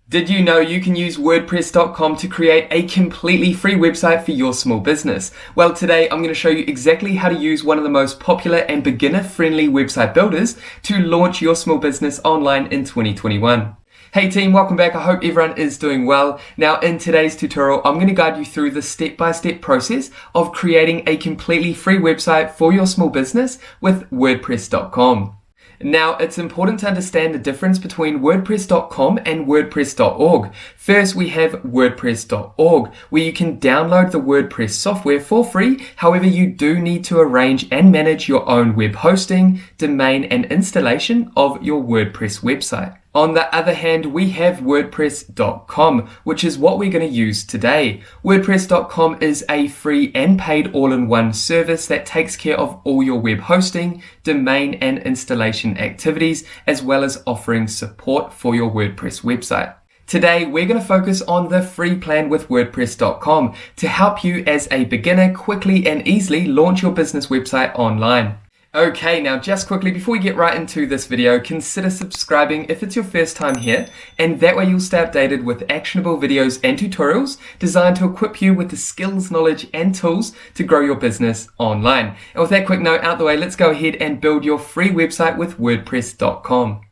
Did you know you can use WordPress.com to create a completely free website for your small business? Well, today I'm going to show you exactly how to use one of the most popular and beginner-friendly website builders to launch your small business online in 2021. Hey team, welcome back. I hope everyone is doing well. Now in today's tutorial, I'm going to guide you through the step-by-step process of creating a completely free website for your small business with WordPress.com. Now, it's important to understand the difference between WordPress.com and WordPress.org. First, we have WordPress.org, where you can download the WordPress software for free. However, you do need to arrange and manage your own web hosting, domain, and installation of your WordPress website. On the other hand, we have WordPress.com, which is what we're going to use today. WordPress.com is a free and paid all-in-one service that takes care of all your web hosting, domain, and installation activities, as well as offering support for your WordPress website. Today, we're going to focus on the free plan with WordPress.com to help you as a beginner quickly and easily launch your business website online. Okay, now just quickly before we get right into this video, consider subscribing if it's your first time here, and that way you'll stay updated with actionable videos and tutorials designed to equip you with the skills, knowledge, and tools to grow your business online. And with that quick note out the way, let's go ahead and build your free website with WordPress.com.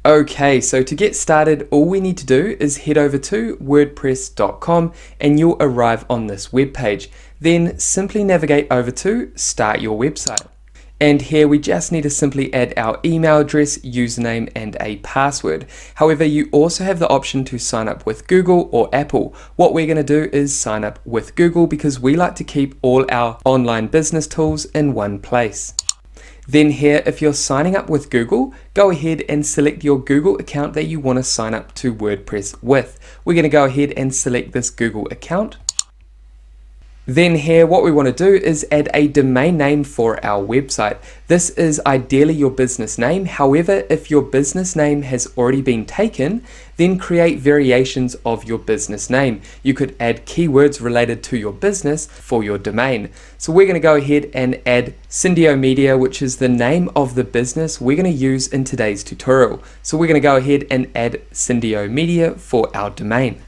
Okay, so to get started, all we need to do is head over to WordPress.com and you'll arrive on this web page. Then simply navigate over to Start Your Website. And here we just need to simply add our email address, username, and a password. However, you also have the option to sign up with Google or Apple. What we're going to do is sign up with Google because we like to keep all our online business tools in one place. Then here, if you're signing up with Google, go ahead and select your Google account that you want to sign up to WordPress with. We're going to go ahead and select this Google account. Then here, what we want to do is add a domain name for our website. This is ideally your business name. However, if your business name has already been taken, then create variations of your business name. You could add keywords related to your business for your domain. So we're going to go ahead and add Cindio Media, which is the name of the business we're going to use in today's tutorial. So we're going to go ahead and add Cindio Media for our domain.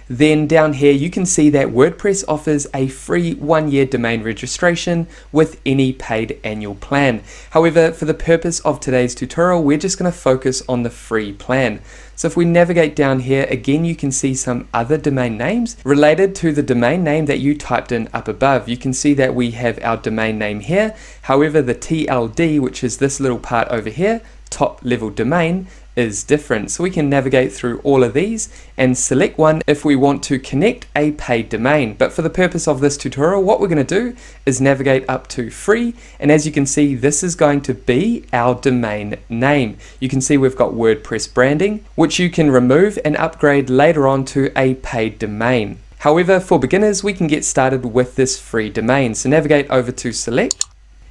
Then down here you can see that WordPress offers a free 1-year domain registration with any paid annual plan. However, for the purpose of today's tutorial, we're just going to focus on the free plan. So if we navigate down here, again you can see some other domain names related to the domain name that you typed in up above. You can see that we have our domain name here. However, the TLD, which is this little part over here, top level domain, is different. So we can navigate through all of these and select one if we want to connect a paid domain. But for the purpose of this tutorial, what we're going to do is navigate up to free, and as you can see, this is going to be our domain name. You can see we've got WordPress branding, which you can remove and upgrade later on to a paid domain. However, for beginners, we can get started with this free domain. So navigate over to select.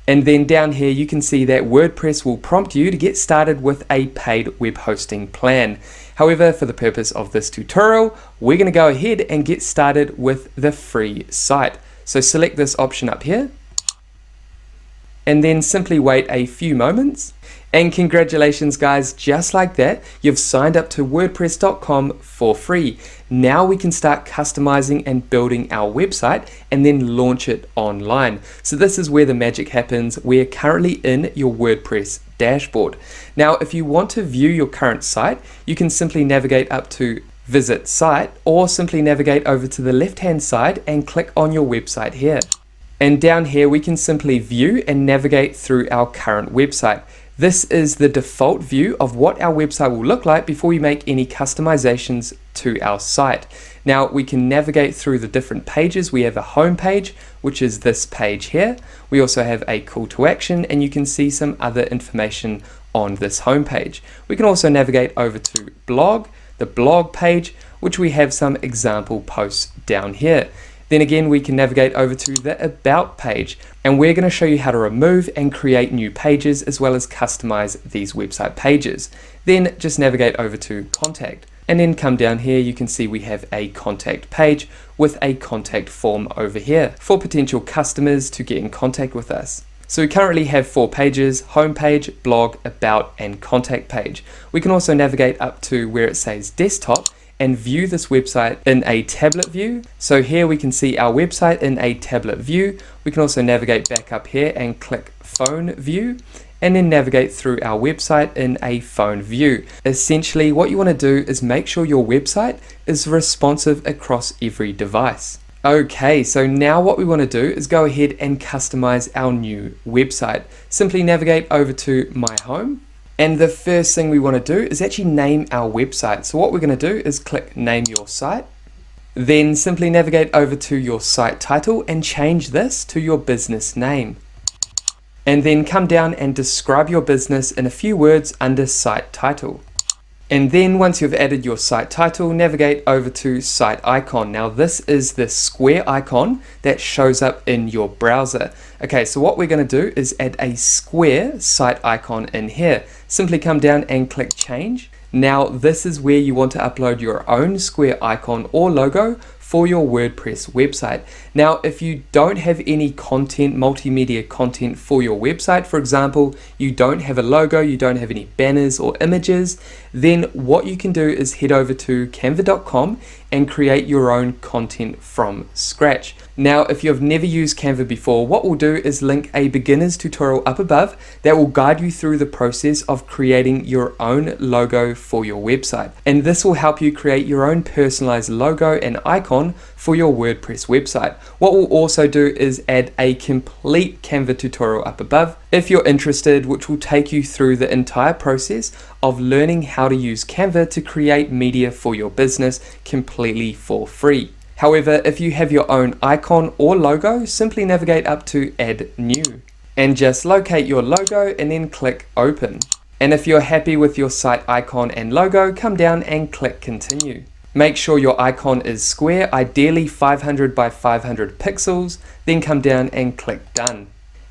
And then down here you can see that WordPress will prompt you to get started with a paid web hosting plan. However, for the purpose of this tutorial, we're going to go ahead and get started with the free site. So select this option up here and then simply wait a few moments. And congratulations guys, just like that, you've signed up to WordPress.com for free. Now we can start customizing and building our website and then launch it online. So this is where the magic happens. We are currently in your WordPress dashboard. Now, if you want to view your current site, you can simply navigate up to Visit Site, or simply navigate over to the left-hand side and click on your website here. And down here, we can simply view and navigate through our current website. This is the default view of what our website will look like before we make any customizations to our site. Now we can navigate through the different pages. We have a home page, which is this page here. We also have a call to action, and you can see some other information on this home page. We can also navigate over to blog, the blog page, which we have some example posts down here. Then again, we can navigate over to the About page, and we're going to show you how to remove and create new pages as well as customize these website pages. Then just navigate over to Contact. And then come down here, you can see we have a contact page with a contact form over here for potential customers to get in contact with us. So we currently have 4 pages: homepage, blog, about, and contact page. We can also navigate up to where it says desktop and view this website in a tablet view. So here we can see our website in a tablet view. We can also navigate back up here and click phone view, and then navigate through our website in a phone view. Essentially, what you want to do is make sure your website is responsive across every device. Okay, so now what we want to do is go ahead and customize our new website. Simply navigate over to My Home, and the first thing we want to do is actually name our website. So what we're going to do is click Name Your Site, then simply navigate over to your site title and change this to your business name. And then come down and describe your business in a few words under site title. And then once you've added your site title, navigate over to site icon. Now this is the square icon that shows up in your browser. Okay, so what we're going to do is add a square site icon in here. Simply come down and click change. Now this is where you want to upload your own square icon or logo for your WordPress website. Now, if you don't have any content, multimedia content for your website, for example, you don't have a logo, you don't have any banners or images, then what you can do is head over to canva.com and create your own content from scratch. Now, if you've never used Canva before, what we'll do is link a beginner's tutorial up above that will guide you through the process of creating your own logo for your website. And this will help you create your own personalized logo and icon for your WordPress website. What we'll also do is add a complete Canva tutorial up above if you're interested, which will take you through the entire process of learning how to use Canva to create media for your business completely for free. However, if you have your own icon or logo, simply navigate up to Add New and just locate your logo and then click Open. And if you're happy with your site icon and logo, come down and click Continue. Make sure your icon is square, ideally 500 by 500 pixels, then come down and click Done.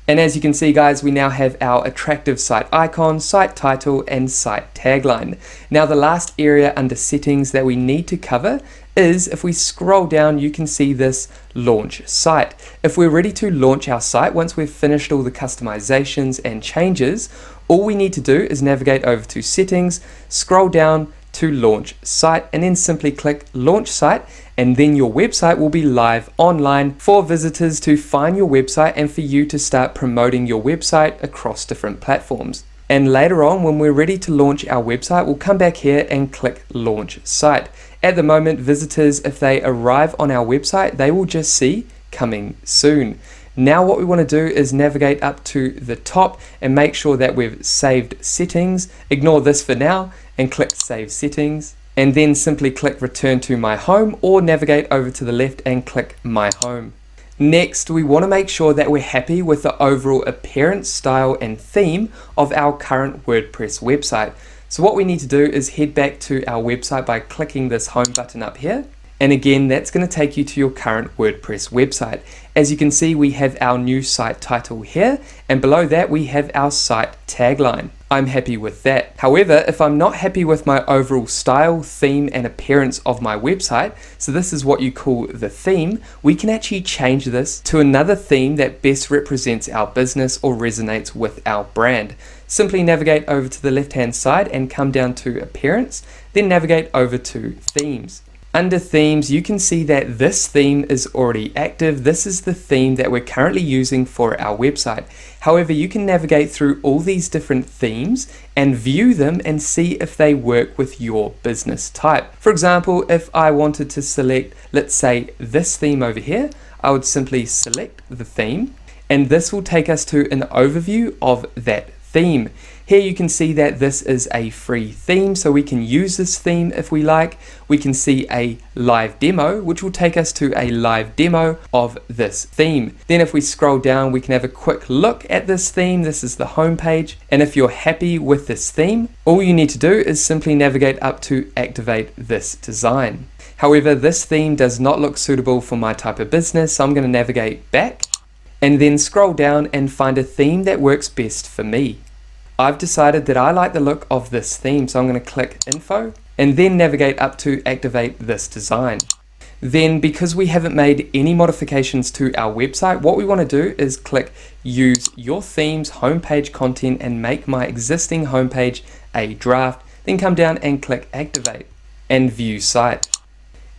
And as you can see, guys, we now have our attractive site icon, site title, and site tagline. Now the last area under settings that we need to cover is, if we scroll down, you can see this launch site. If we're ready to launch our site, once we've finished all the customizations and changes, all we need to do is navigate over to settings, scroll down to launch site, and then simply click launch site, and then your website will be live online for visitors to find your website and for you to start promoting your website across different platforms. And later on, when we're ready to launch our website, we'll come back here and click launch site. At the moment, visitors, if they arrive on our website, they will just see coming soon. Now what we want to do is navigate up to the top and make sure that we've saved settings. Ignore this for now and click Save Settings, and then simply click Return to My Home or navigate over to the left and click My Home. Next, we want to make sure that we're happy with the overall appearance, style, and theme of our current WordPress website. So what we need to do is head back to our website by clicking this Home button up here. And again, that's going to take you to your current WordPress website. As you can see, we have our new site title here, and below that we have our site tagline. I'm happy with that. However, if I'm not happy with my overall style, theme, and appearance of my website, so this is what you call the theme, we can actually change this to another theme that best represents our business or resonates with our brand. Simply navigate over to the left-hand side and come down to Appearance, then navigate over to Themes. Under themes, you can see that this theme is already active. This is the theme that we're currently using for our website. However, you can navigate through all these different themes and view them and see if they work with your business type. For example, if I wanted to select, let's say, this theme over here, I would simply select the theme, and this will take us to an overview of that theme. Here you can see that this is a free theme, so we can use this theme if we like. We can see a live demo, which will take us to a live demo of this theme. Then if we scroll down, we can have a quick look at this theme. This is the home page. And if you're happy with this theme, all you need to do is simply navigate up to activate this design. However, this theme does not look suitable for my type of business, so I'm going to navigate back and then scroll down and find a theme that works best for me. I've decided that I like the look of this theme, so I'm going to click Info, and then navigate up to activate this design. Then, because we haven't made any modifications to our website, what we want to do is click Use Your Theme's Homepage Content and make my existing homepage a draft. Then come down and click Activate and View Site.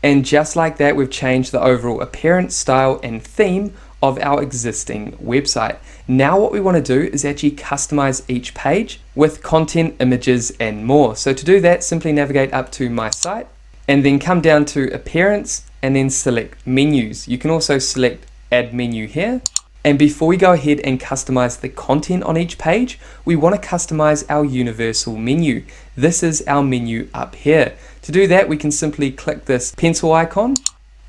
And just like that, we've changed the overall appearance, style, and theme of our existing website. Now what we want to do is actually customize each page with content, images, and more. So to do that, simply navigate up to My Site and then come down to Appearance and then select Menus. You can also select Add Menu here. And before we go ahead and customize the content on each page, we want to customize our universal menu. This is our menu up here. To do that, we can simply click this pencil icon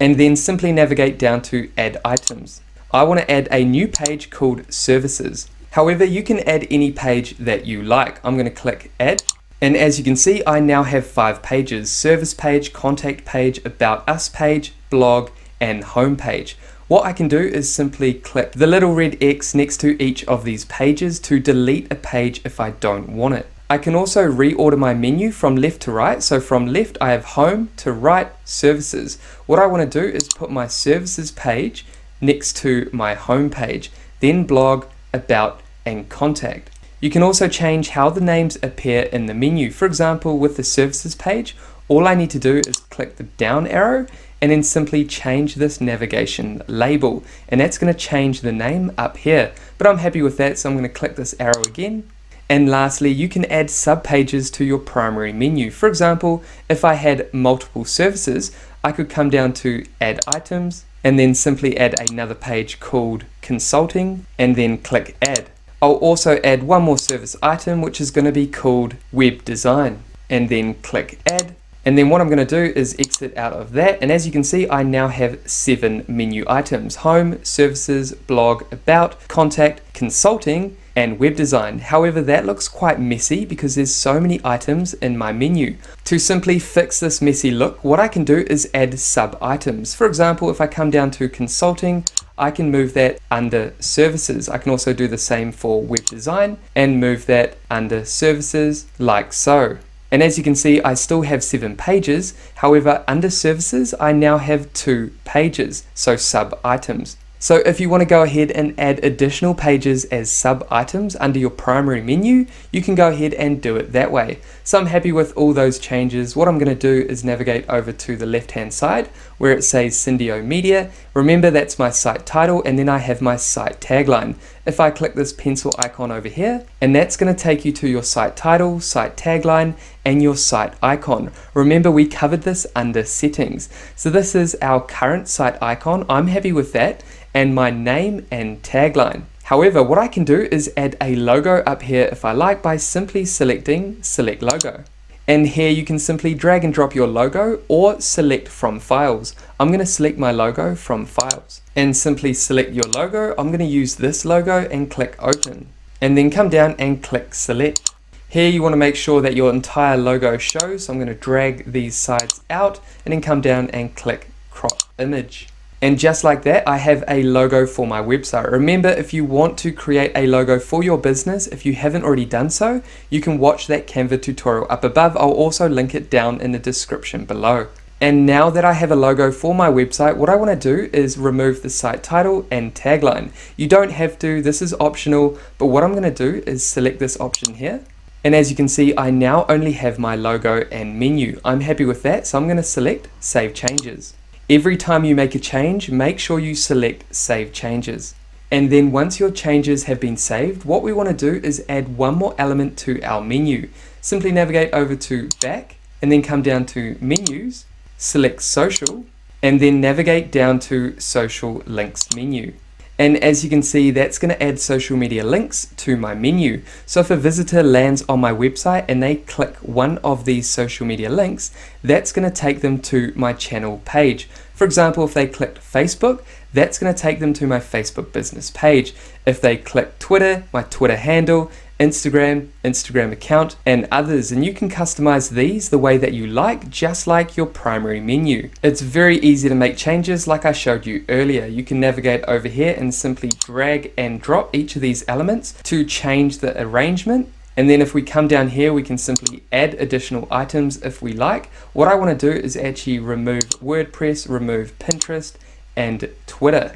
and then simply navigate down to Add Items. I want to add a new page called Services. However, you can add any page that you like. I'm going to click Add. And as you can see, I now have 5 pages: Service page, Contact page, About Us page, Blog, and Home page. What I can do is simply click the little red X next to each of these pages to delete a page if I don't want it. I can also reorder my menu from left to right. So from left, I have Home, to right, Services. What I want to do is put my Services page next to my Home page, then Blog, About, and Contact. You can also change how the names appear in the menu. For example, with the Services page, all I need to do is click the down arrow and then simply change this navigation label, and that's going to change the name up here. But I'm happy with that, so I'm going to click this arrow again. And lastly, you can add sub-pages to your primary menu. For example, if I had multiple services, I could come down to Add Items and then simply add another page called Consulting and then click Add. I'll also add one more service item, which is going to be called Web Design, and then click Add. And then what I'm going to do is exit out of that, and as you can see, I now have 7 menu items: Home, Services, Blog, About, Contact, Consulting, and Web Design. However, that looks quite messy because there's so many items in my menu. To simply fix this messy look, what I can do is add sub-items. For example, if I come down to Consulting, I can move that under Services. I can also do the same for Web Design and move that under Services like so. And as you can see, I still have 7 pages. However, under Services, I now have 2 pages, so sub-items. So if you want to go ahead and add additional pages as sub-items under your primary menu, you can go ahead and do it that way. So I'm happy with all those changes. What I'm going to do is navigate over to the left-hand side where it says Syndio Media. Remember, that's my site title, and then I have my site tagline. If I click this pencil icon over here, and that's going to take you to your site title, site tagline, and your site icon. Remember, we covered this under settings. So this is our current site icon. I'm happy with that, and my name and tagline. However, what I can do is add a logo up here if I like by simply selecting Select Logo. And here you can simply drag and drop your logo or select from files. I'm going to select my logo from files and simply select your logo. I'm going to use this logo and click Open, and then come down and click Select. Here you want to make sure that your entire logo shows. So I'm going to drag these sides out and then come down and click Crop Image. And just like that, I have a logo for my website. Remember, if you want to create a logo for your business, if you haven't already done so, you can watch that Canva tutorial up above. I'll also link it down in the description below. And now that I have a logo for my website, what I want to do is remove the site title and tagline. You don't have to, this is optional, but what I'm going to do is select this option here. And as you can see, I now only have my logo and menu. I'm happy with that, so I'm going to select Save Changes. Every time you make a change, make sure you select Save Changes. And then once your changes have been saved, what we want to do is add one more element to our menu. Simply navigate over to Back and then come down to Menus, select Social, and then navigate down to Social Links menu. And as you can see, that's going to add social media links to my menu. So if a visitor lands on my website and they click one of these social media links, that's going to take them to my channel page. For example, if they clicked Facebook, that's going to take them to my Facebook business page. If they click Twitter, my Twitter handle, Instagram account, and others. And you can customize these the way that you like, just like your primary menu. It's very easy to make changes like I showed you earlier. You can navigate over here and simply drag and drop each of these elements to change the arrangement And then if we come down here, we can simply add additional items if we like. What I want to do is actually remove WordPress, remove Pinterest and Twitter.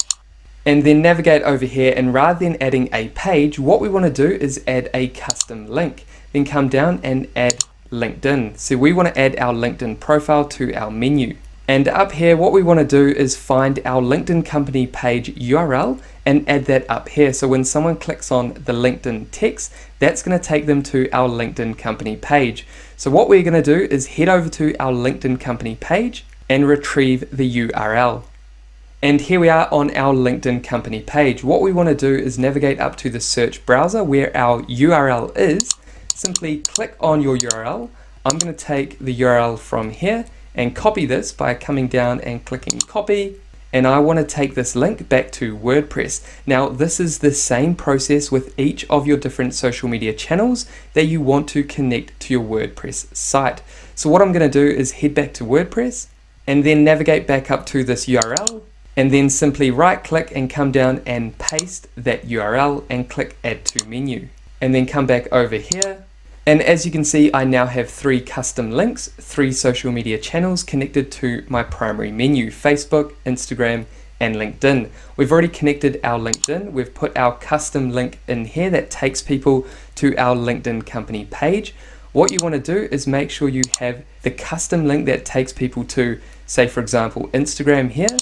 And then navigate over here, and rather than adding a page, what we want to do is add a custom link. Then come down and add LinkedIn. So we want to add our LinkedIn profile to our menu. And up here, what we want to do is find our LinkedIn company page URL and add that up here. So when someone clicks on the LinkedIn text, that's going to take them to our LinkedIn company page. So what we're going to do is head over to our LinkedIn company page and retrieve the URL. And here we are on our LinkedIn company page. What we want to do is navigate up to the search browser where our URL is. Simply click on your URL. I'm going to take the URL from here and copy this by coming down and clicking copy. And I want to take this link back to WordPress. Now, this is the same process with each of your different social media channels that you want to connect to your WordPress site. So what I'm going to do is head back to WordPress and then navigate back up to this URL. And then simply right click and come down and paste that URL and click add to menu. And then come back over here. And as you can see, I now have 3 custom links, 3 social media channels connected to my primary menu: Facebook, Instagram, and LinkedIn. We've already connected our LinkedIn. We've put our custom link in here that takes people to our LinkedIn company page. What you want to do is make sure you have the custom link that takes people to, say for example, Instagram here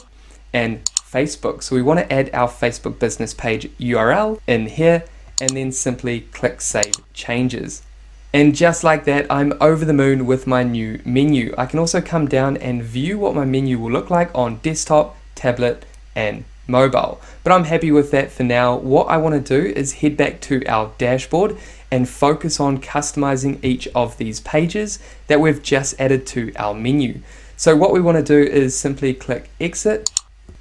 and Facebook. So we want to add our Facebook business page URL in here and then simply click Save Changes. And just like that, I'm over the moon with my new menu. I can also come down and view what my menu will look like on desktop, tablet, and mobile. But I'm happy with that for now. What I want to do is head back to our dashboard and focus on customizing each of these pages that we've just added to our menu. So what we want to do is simply click Exit.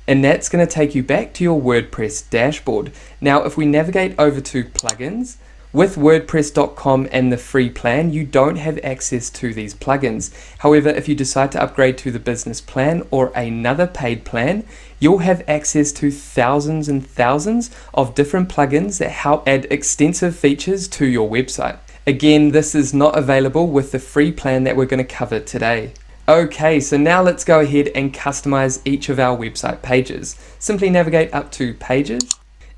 And that's going to take you back to your WordPress dashboard. Now, if we navigate over to plugins, with WordPress.com and the free plan, you don't have access to these plugins. However, if you decide to upgrade to the business plan or another paid plan, you'll have access to thousands and thousands of different plugins that help add extensive features to your website. Again, this is not available with the free plan that we're going to cover today. Okay, so now let's go ahead and customize each of our website pages. Simply navigate up to Pages,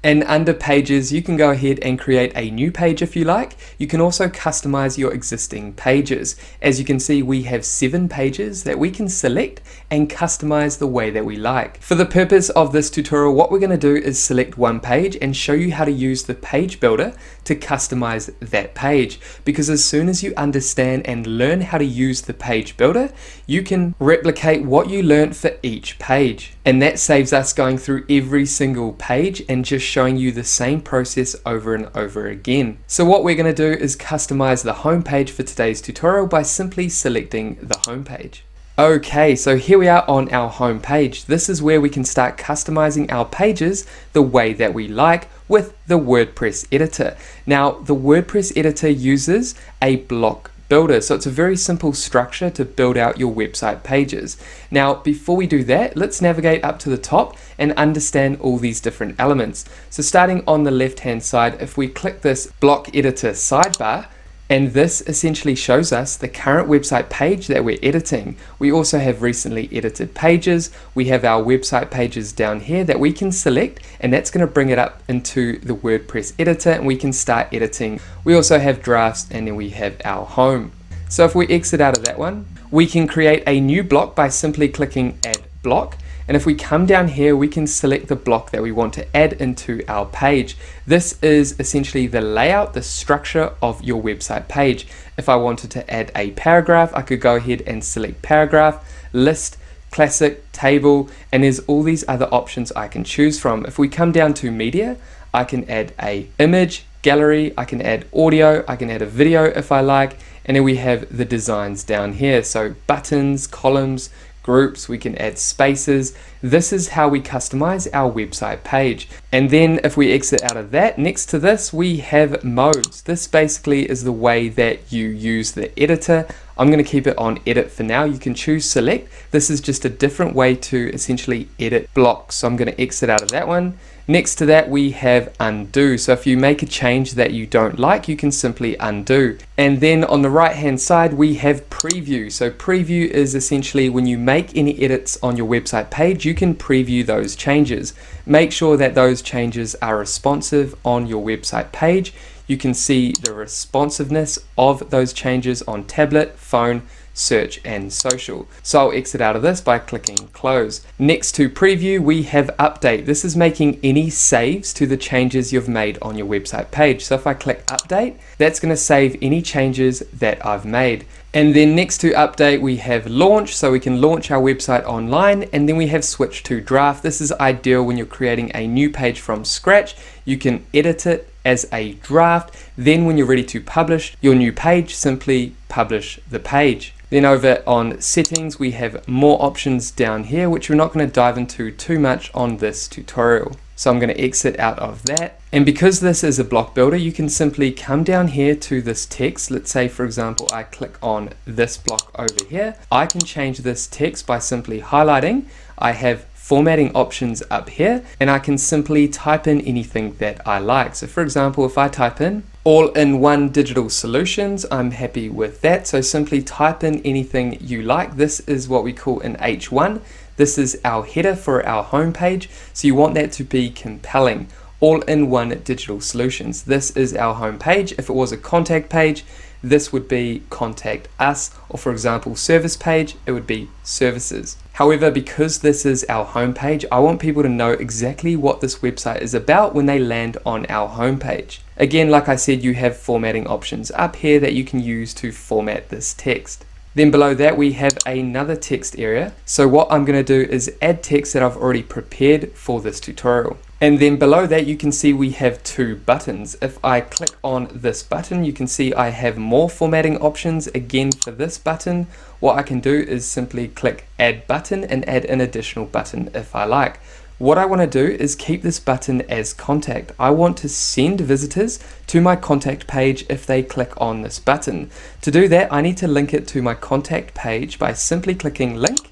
and under Pages you can go ahead and create a new page if you like. You can also customize your existing pages. As you can see, we have 7 pages that we can select and customize the way that we like. For the purpose of this tutorial, what we're going to do is select one page and show you how to use the page builder to customize that page, because as soon as you understand and learn how to use the page builder, you can replicate what you learned for each page, and that saves us going through every single page and just showing you the same process over and over again. So what we're going to do is customize the home page for today's tutorial by simply selecting the home page. Okay, so here we are on our home page. This is where we can start customizing our pages the way that we like with the WordPress editor. Now, the WordPress editor uses a block builder, so it's a very simple structure to build out your website pages. Now, before we do that, let's navigate up to the top and understand all these different elements. So starting on the left hand side, if we click this block editor sidebar, and this essentially shows us the current website page that we're editing. We also have recently edited pages. We have our website pages down here that we can select, and that's going to bring it up into the WordPress editor and we can start editing. We also have drafts, and then we have our home. So if we exit out of that one, we can create a new block by simply clicking Add Block. And if we come down here, we can select the block that we want to add into our page. This is essentially the layout, the structure of your website page. If I wanted to add a paragraph, I could go ahead and select paragraph, list, classic, table, and there's all these other options I can choose from. If we come down to media, I can add a image, gallery, I can add audio, I can add a video if I like, and then we have the designs down here. So buttons, columns, groups, we can add spaces. This is how we customize our website page. And then if we exit out of that, next to this we have modes. This basically is the way that you use the editor. I'm going to keep it on edit for now. You can choose select. This is just a different way to essentially edit blocks. So I'm going to exit out of that one Next to that we have undo. So if you make a change that you don't like, you can simply undo. And then on the right hand side we have preview. So preview is essentially when you make any edits on your website page, you can preview those changes. Make sure that those changes are responsive on your website page. You can see the responsiveness of those changes on tablet, phone, search and social. So I'll exit out of this by clicking close. Next to preview we have update. This is making any saves to the changes you've made on your website page. So if I click update, that's going to save any changes that I've made. And then next to update we have launch, so we can launch our website online. And then we have switch to draft. This is ideal when you're creating a new page from scratch. You can edit it as a draft. Then when you're ready to publish your new page, simply publish the page. Then over on settings we have more options down here, which we're not going to dive into too much on this tutorial. So I'm going to exit out of that. And because this is a block builder, you can simply come down here to this text. Let's say for example I click on this block over here. I can change this text by simply highlighting. I have formatting options up here, and I can simply type in anything that I like. So for example, if I type in all-in-one digital solutions, I'm happy with that. So simply type in anything you like. This is what we call an H1. This is our header for our homepage. So you want that to be compelling. All-in-one digital solutions. This is our homepage. If it was a contact page, this would be contact us, or for example service page, it would be services. However, because this is our homepage, I want people to know exactly what this website is about when they land on our homepage. Again, like I said, you have formatting options up here that you can use to format this text. Then below that we have another text area. So what I'm going to do is add text that I've already prepared for this tutorial. And then below that you can see we have two buttons. If I click on this button, you can see I have more formatting options. Again, for this button, what I can do is simply click add button and add an additional button if I like. What I want to do is keep this button as contact. I want to send visitors to my contact page if they click on this button. To do that, I need to link it to my contact page by simply clicking link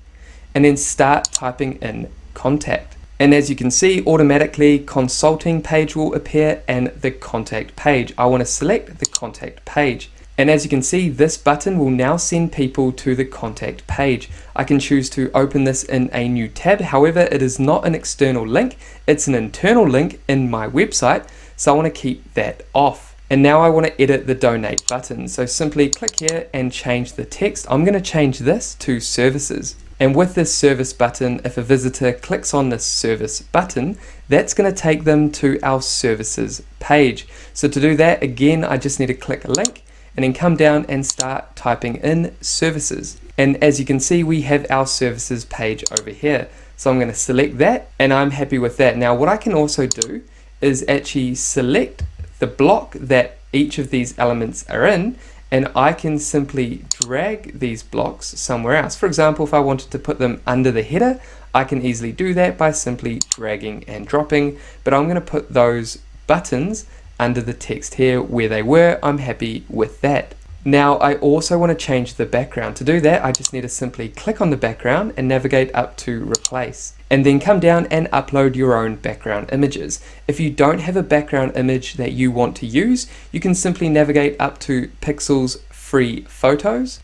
and then start typing in contact. And as you can see, automatically consulting page will appear and the contact page. I want to select the contact page. And as you can see, this button will now send people to the contact page. I can choose to open this in a new tab. However, it is not an external link. It's an internal link in my website. So I want to keep that off. And now I want to edit the donate button. So simply click here and change the text. I'm going to change this to services. And with this service button, if a visitor clicks on this service button, that's going to take them to our services page. So to do that, again, I just need to click a link and then come down and start typing in services. And as you can see, we have our services page over here. So I'm going to select that and I'm happy with that. Now what I can also do is actually select the block that each of these elements are in, and I can simply drag these blocks somewhere else. For example, if I wanted to put them under the header, I can easily do that by simply dragging and dropping, but I'm going to put those buttons under the text here where they were. I'm happy with that. Now I also want to change the background. To do that, I just need to simply click on the background and navigate up to replace, and then come down and upload your own background images. If you don't have a background image that you want to use, you can simply navigate up to Pixel's free photos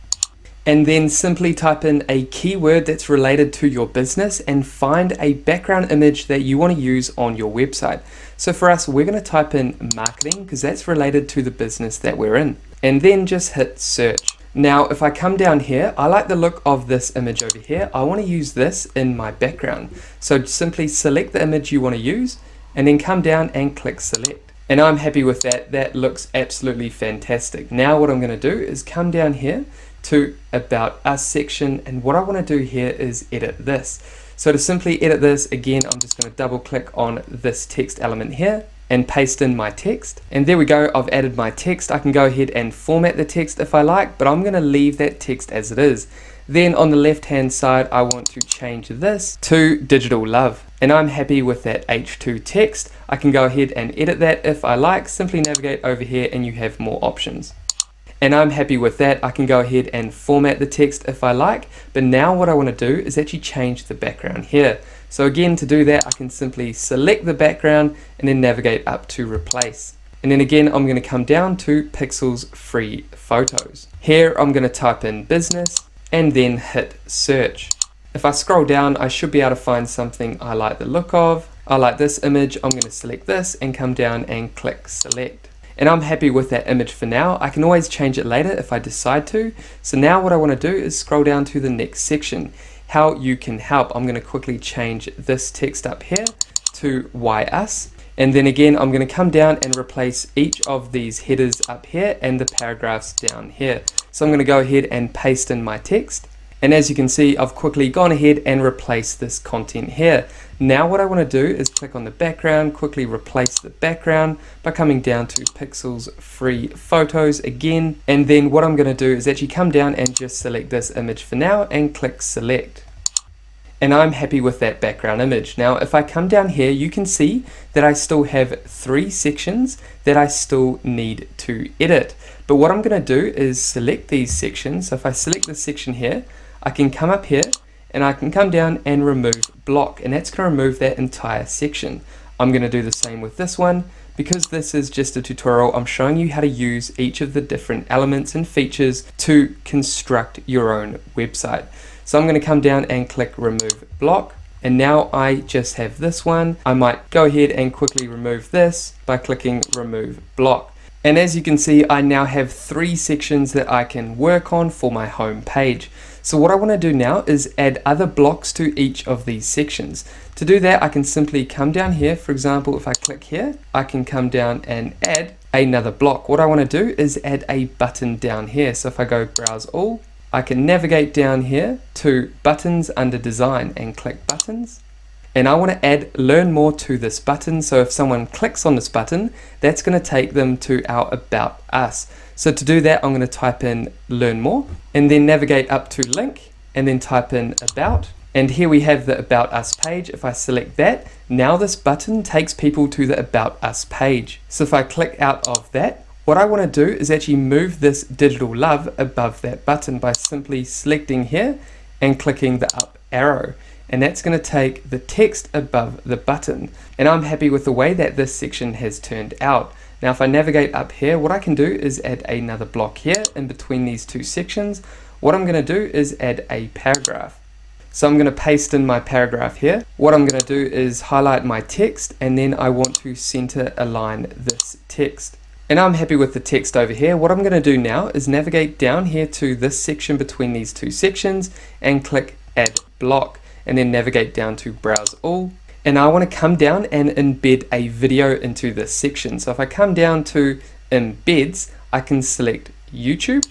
and then simply type in a keyword that's related to your business and find a background image that you want to use on your website. So for us, we're going to type in marketing because that's related to the business that we're in, and then just hit search. Now if I come down here, I like the look of this image over here. I want to use this in my background. So simply select the image you want to use and then come down and click select. And I'm happy with that. That looks absolutely fantastic. Now what I'm going to do is come down here to About Us section, and what I want to do here is edit this. So to simply edit this, again, I'm just going to double click on this text element here and paste in my text. And there we go, I've added my text. I can go ahead and format the text if I like, but I'm going to leave that text as it is. Then on the left hand side, I want to change this to digital love. And I'm happy with that H2 text. I can go ahead and edit that if I like. Simply navigate over here and you have more options. And I'm happy with that. I can go ahead and format the text if I like, but now what I want to do is actually change the background here. So again, to do that, I can simply select the background and then navigate up to replace. And then again, I'm going to come down to Pixel's free photos. Here, I'm going to type in business and then hit search. If I scroll down, I should be able to find something I like the look of. I like this image. I'm going to select this and come down and click select. And I'm happy with that image for now. I can always change it later if I decide to. So now what I want to do is scroll down to the next section, how you can help. I'm going to quickly change this text up here to why us. And then again, I'm going to come down and replace each of these headers up here and the paragraphs down here. So I'm going to go ahead and paste in my text. And as you can see, I've quickly gone ahead and replaced this content here. Now what I want to do is click on the background, quickly replace the background by coming down to Pixel's free photos again. And then what I'm going to do is actually come down and just select this image for now and click select. And I'm happy with that background image. Now, if I come down here, you can see that I still have 3 sections that I still need to edit. But what I'm going to do is select these sections. So if I select this section here, I can come up here and I can come down and remove block, and that's going to remove that entire section. I'm going to do the same with this one. Because this is just a tutorial, I'm showing you how to use each of the different elements and features to construct your own website. So I'm going to come down and click remove block, and now I just have this one. I might go ahead and quickly remove this by clicking remove block. And as you can see, I now have 3 sections that I can work on for my home page. So what I want to do now is add other blocks to each of these sections. To do that, I can simply come down here. For example, if I click here, I can come down and add another block. What I want to do is add a button down here. So if I go browse all, I can navigate down here to buttons under design and click buttons. And I want to add learn more to this button. So if someone clicks on this button, that's going to take them to our about us. So to do that, I'm going to type in learn more and then navigate up to link and then type in about. And here we have the about us page. If I select that, now this button takes people to the about us page. So if I click out of that, what I want to do is actually move this digital love above that button by simply selecting here and clicking the up arrow. And that's going to take the text above the button. And I'm happy with the way that this section has turned out. Now if I navigate up here, what I can do is add another block here in between these 2 sections. What I'm going to do is add a paragraph. So I'm going to paste in my paragraph here. What I'm going to do is highlight my text, and then I want to center align this text. And I'm happy with the text over here. What I'm going to do now is navigate down here to this section between these 2 sections and click add block, and then navigate down to browse all. And I want to come down and embed a video into this section. So if I come down to embeds, I can select YouTube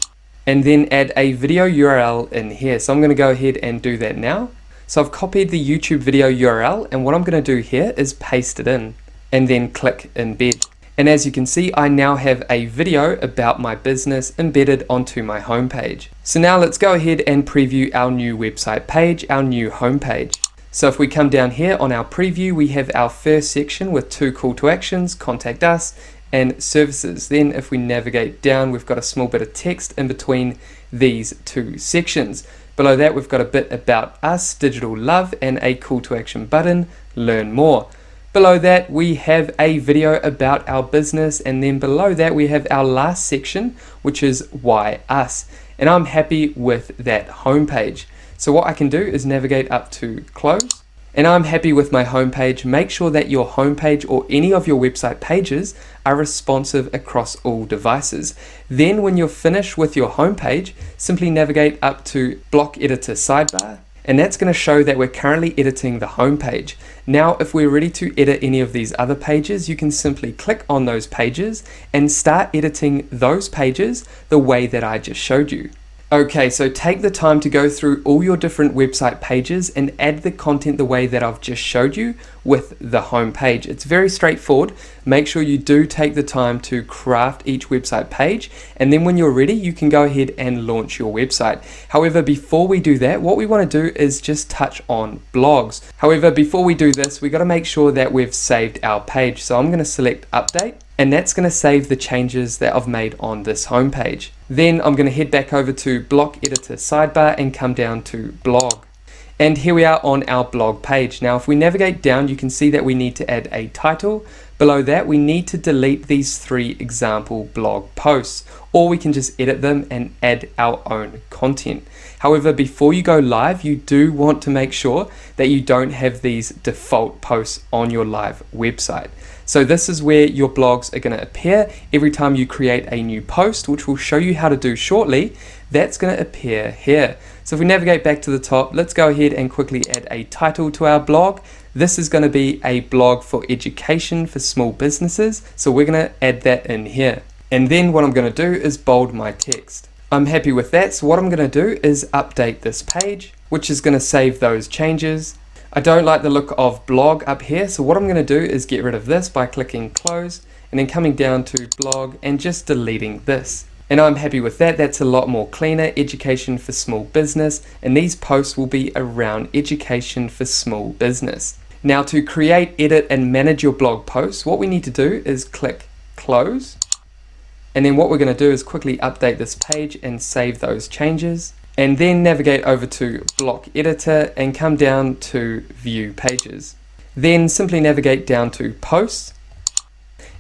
and then add a video URL in here. So I'm going to go ahead and do that now. So I've copied the YouTube video URL, and what I'm going to do here is paste it in and then click embed. And as you can see, I now have a video about my business embedded onto my homepage. So now let's go ahead and preview our new website page, our new homepage. So if we come down here on our preview, we have our first section with 2 call to actions, contact us, and services. Then if we navigate down, we've got a small bit of text in between these 2 sections. Below that, we've got a bit about us, digital love, and a call to action button, learn more. Below that, we have a video about our business, and then below that, we have our last section, which is why us. And I'm happy with that homepage. So what I can do is navigate up to close, and I'm happy with my homepage. Make sure that your homepage or any of your website pages are responsive across all devices. Then when you're finished with your homepage, simply navigate up to block editor sidebar, and that's going to show that we're currently editing the homepage. Now, if we're ready to edit any of these other pages, you can simply click on those pages and start editing those pages the way that I just showed you. Okay, so take the time to go through all your different website pages and add the content the way that I've just showed you with the home page. It's very straightforward. Make sure you do take the time to craft each website page, and then when you're ready, you can go ahead and launch your website. However, before we do that, what we want to do is just touch on blogs. However, before we do this, we got to make sure that we've saved our page. So I'm going to select update. and that's going to save the changes that I've made on this homepage. Then I'm going to head back over to block editor sidebar and come down to blog. And here we are on our blog page. Now if we navigate down, you can see that we need to add a title. Below that, we need to delete these 3 example blog posts, or we can just edit them and add our own content. However, before you go live, you do want to make sure that you don't have these default posts on your live website. So this is where your blogs are going to appear every time you create a new post, which we'll show you how to do shortly. That's going to appear here. So if we navigate back to the top, let's go ahead and quickly add a title to our blog. This is going to be a blog for education for small businesses. So we're going to add that in here. And then what I'm going to do is bold my text. I'm happy with that. So what I'm going to do is update this page, which is going to save those changes. I don't like the look of blog up here. So what I'm going to do is get rid of this by clicking close and then coming down to blog and just deleting this. And I'm happy with that. That's a lot more cleaner, education for small business. And these posts will be around education for small business. Now to create, edit, and manage your blog posts, what we need to do is click close. And then what we're going to do is quickly update this page and save those changes. And then navigate over to block editor and come down to view pages. Then simply navigate down to posts.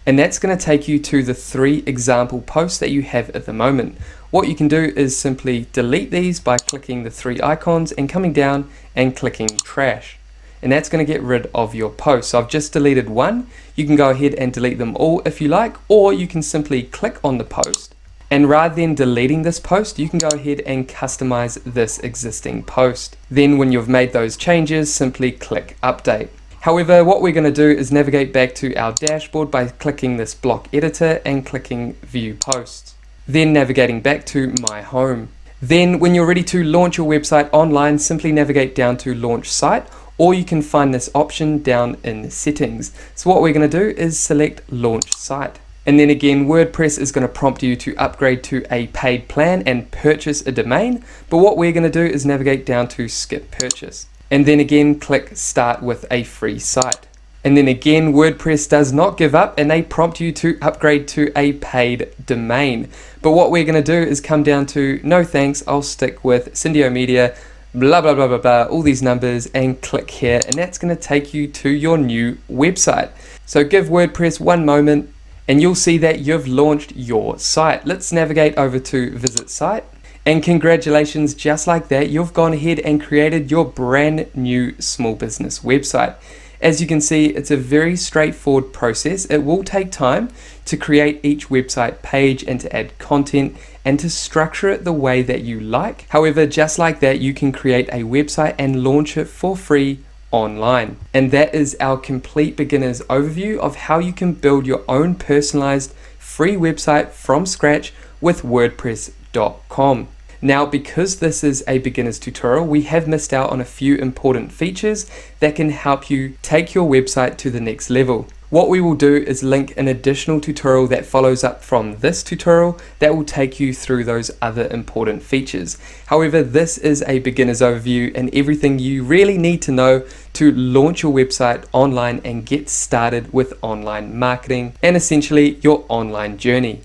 And that's going to take you to the 3 example posts that you have at the moment. What you can do is simply delete these by clicking the 3 icons and coming down and clicking trash. And that's going to get rid of your posts. So I've just deleted one. You can go ahead and delete them all if you like, or you can simply click on the post. And rather than deleting this post, you can go ahead and customize this existing post. Then when you've made those changes, simply click update. However, what we're going to do is navigate back to our dashboard by clicking this block editor and clicking view posts. Then navigating back to my home. Then when you're ready to launch your website online, simply navigate down to launch site, or you can find this option down in settings. So what we're going to do is select launch site. And then again, WordPress is going to prompt you to upgrade to a paid plan and purchase a domain. But what we're going to do is navigate down to skip purchase. And then again, click start with a free site. And then again, WordPress does not give up and they prompt you to upgrade to a paid domain. But what we're going to do is come down to no thanks, I'll stick with Cindio Media, blah, blah, blah, blah, blah, all these numbers, and click here. And that's going to take you to your new website. So give WordPress one moment and you'll see that you've launched your site. Let's navigate over to visit site. And congratulations, just like that, you've gone ahead and created your brand new small business website. As you can see, it's a very straightforward process. It will take time to create each website page and to add content and to structure it the way that you like. However, just like that, you can create a website and launch it for free online. And that is our complete beginner's overview of how you can build your own personalized free website from scratch with WordPress.com. Now, because this is a beginner's tutorial, we have missed out on a few important features that can help you take your website to the next level. What we will do is link an additional tutorial that follows up from this tutorial that will take you through those other important features. However, this is a beginner's overview and everything you really need to know to launch your website online and get started with online marketing and essentially your online journey.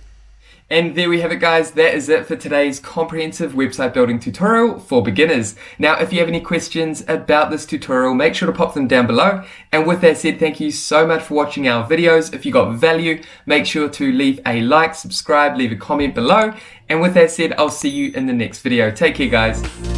And there we have it, guys. That is it for today's comprehensive website building tutorial for beginners. Now, if you have any questions about this tutorial, make sure to pop them down below. And with that said, thank you so much for watching our videos. If you got value, make sure to leave a like, subscribe, leave a comment below. And with that said, I'll see you in the next video. Take care, guys.